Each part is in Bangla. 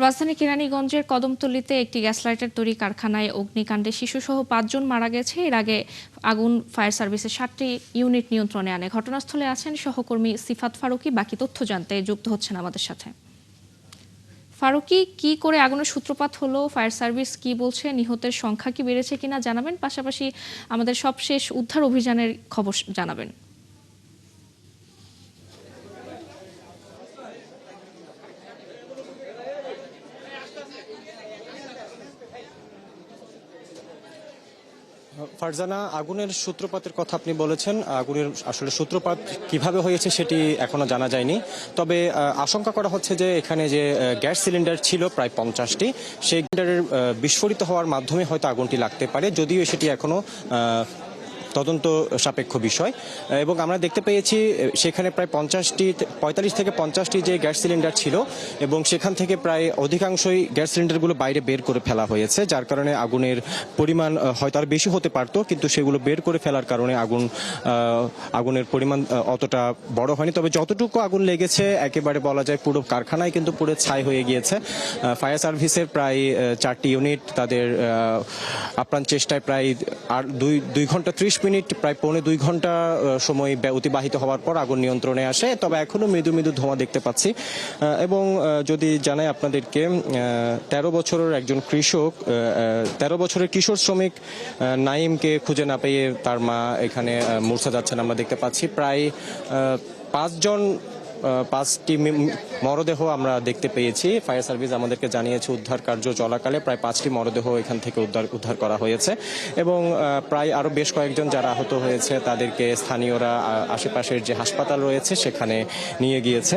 রাজধানী কেরানীগঞ্জের কদমতলীতে একটি গ্যাস লাইটার তৈরি কারখানায় অগ্নিকাণ্ডে শিশুসহ ৫ জন মারা গেছে। এর আগে আগুন ফায়ার সার্ভিসের ৭টি ইউনিট নিয়ন্ত্রণে আনে। ঘটনাস্থলে আছেন সহকর্মী সিফাত ফারুকী। বাকি তথ্য জানতে যুক্ত হচ্ছেন আমাদের সাথে। ফারুকী, কি করে আগুনের সূত্রপাত হলো, ফায়ার সার্ভিস কি বলছে, নিহতের সংখ্যা কি বেড়েছে কিনা জানাবেন, পাশাপাশি আমাদের সবশেষ উদ্ধার অভিযানের খবর জানাবেন। ফারজানা, আগুনের সূত্রপাতের কথা আপনি বলেছেন। আগুনের আসলে সূত্রপাত কিভাবে হয়েছে সেটি এখনো জানা যায়নি। তবে আশঙ্কা করা হচ্ছে যে এখানে যে গ্যাস সিলিন্ডার ছিল প্রায় 50টি, সেই সিলিন্ডারের বিস্ফোরিত হওয়ার মাধ্যমে হয়তো আগুনটি লাগতে পারে, যদিও সেটি এখনো তদন্ত সাপেক্ষ বিষয়। এবং আমরা দেখতে পেয়েছি সেখানে প্রায় 45 থেকে 50টি যে গ্যাস সিলিন্ডার ছিল, এবং সেখান থেকে প্রায় অধিকাংশই গ্যাস সিলিন্ডারগুলো বাইরে বের করে ফেলা হয়েছে, যার কারণে আগুনের পরিমাণ হয়তো আর বেশি হতে পারতো, কিন্তু সেগুলো বের করে ফেলার কারণে আগুনের পরিমাণ অতটা বড় হয়নি। তবে যতটুকু আগুন লেগেছে একেবারে বলা যায় পুরো কারখানায় কিন্তু পুরো ছাই হয়ে গিয়েছে। ফায়ার সার্ভিসের প্রায় 4টি ইউনিট তাদের আপ্রাণ চেষ্টায় প্রায় আর 2 ঘন্টা 30 মিনিট, প্রায় 1.5-2 ঘন্টা সময় অতিবাহিত হওয়ার পর আগুন নিয়ন্ত্রণে আসে। তবে এখনো মৃদু মৃদু ধোঁয়া দেখতে পাচ্ছি। এবং যদি জানাই আপনাদেরকে, 13 বছরের একজন কৃষক, 13 বছরের কিশোর শ্রমিক নাইমকে খুঁজে না পেয়ে তার মা এখানে মূর্ছা যাচ্ছেন আমরা দেখতে পাচ্ছি। প্রায় 5টি মরদেহ আমরা দেখতে পেয়েছি। ফায়ার সার্ভিস আমাদেরকে জানিয়েছে উদ্ধার কার্য চলাকালে প্রায় 5টি মরদেহ এখান থেকে উদ্ধার করা হয়েছে, এবং প্রায় আরো বেশ কয়েকজন যারা আহত হয়েছে তাদেরকে স্থানীয়রা আশেপাশের যে হাসপাতাল রয়েছে সেখানে নিয়ে গিয়েছে।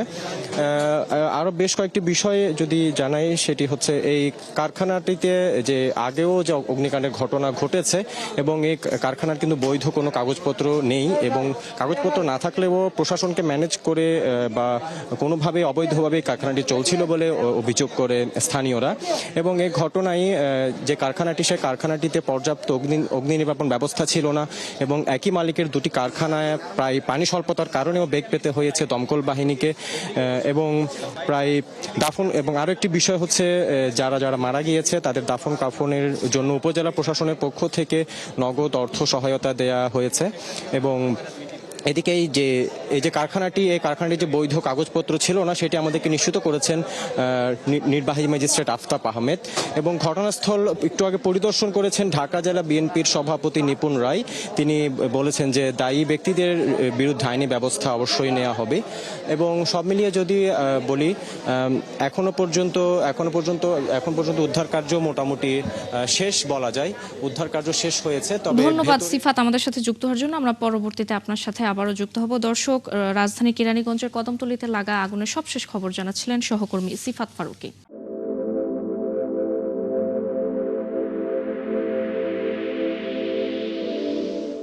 আরো বেশ কয়েকটি বিষয় যদি জানাই, সেটি হচ্ছে এই কারখানাটিতে যে আগেও যে অগ্নিকাণ্ডের ঘটনা ঘটেছে, এবং এই কারখানার কিন্তু বৈধ কোনো কাগজপত্র নেই, এবং কাগজপত্র না থাকলেও প্রশাসনকে ম্যানেজ করে বা কোনোভাবে অবৈধভাবে কারখানাটি চলছিল বলে অভিযোগ করে স্থানীয়রা। এবং এই ঘটনায় যে কারখানাটি, সে কারখানাটিতে পর্যাপ্ত অগ্নি নির্বাপন ব্যবস্থা ছিল না, এবং একই মালিকের 2টি কারখানায় প্রায় পানি স্বল্পতার কারণেও বেগ পেতে হয়েছে দমকল বাহিনীকে। এবং প্রায় দাফন, এবং আরো একটি বিষয় হচ্ছে যারা মারা গিয়েছে তাদের দাফন কাফনের জন্য উপজেলা প্রশাসনের পক্ষ থেকে নগদ অর্থ সহায়তা দেয়া হয়েছে। এবং এদিকে এই যে কারখানাটি যে বৈধ কাগজপত্র ছিল না সেটি আমাদেরকে নিশ্চিত করেছেন নির্বাহী ম্যাজিস্ট্রেট আফতাব আহমেদ। এবং ঘটনাস্থল একটু আগে পরিদর্শন করেছেন ঢাকা জেলা বিএনপির সভাপতি নিপুণ রায়। তিনি বলেছেন যে দায়ী ব্যক্তিদের বিরুদ্ধে আইনি ব্যবস্থা অবশ্যই নেওয়া হবে। এবং সব মিলিয়ে যদি বলি, এখন পর্যন্ত উদ্ধার কার্য মোটামুটি শেষ বলা যায়। উদ্ধার কার্য শেষ হয়েছে। তবে ধন্যবাদ সিফাত আমাদের সাথে যুক্ত হওয়ার জন্য। আমরা পরবর্তীতে আপনার সাথে আবারও যুক্ত হব। দর্শক, রাজধানী কেরানীগঞ্জের কদমতলীতে লাগা আগুনের সবশেষ খবর জানাচ্ছিলেন সহকর্মী সিফাত ফারুকী।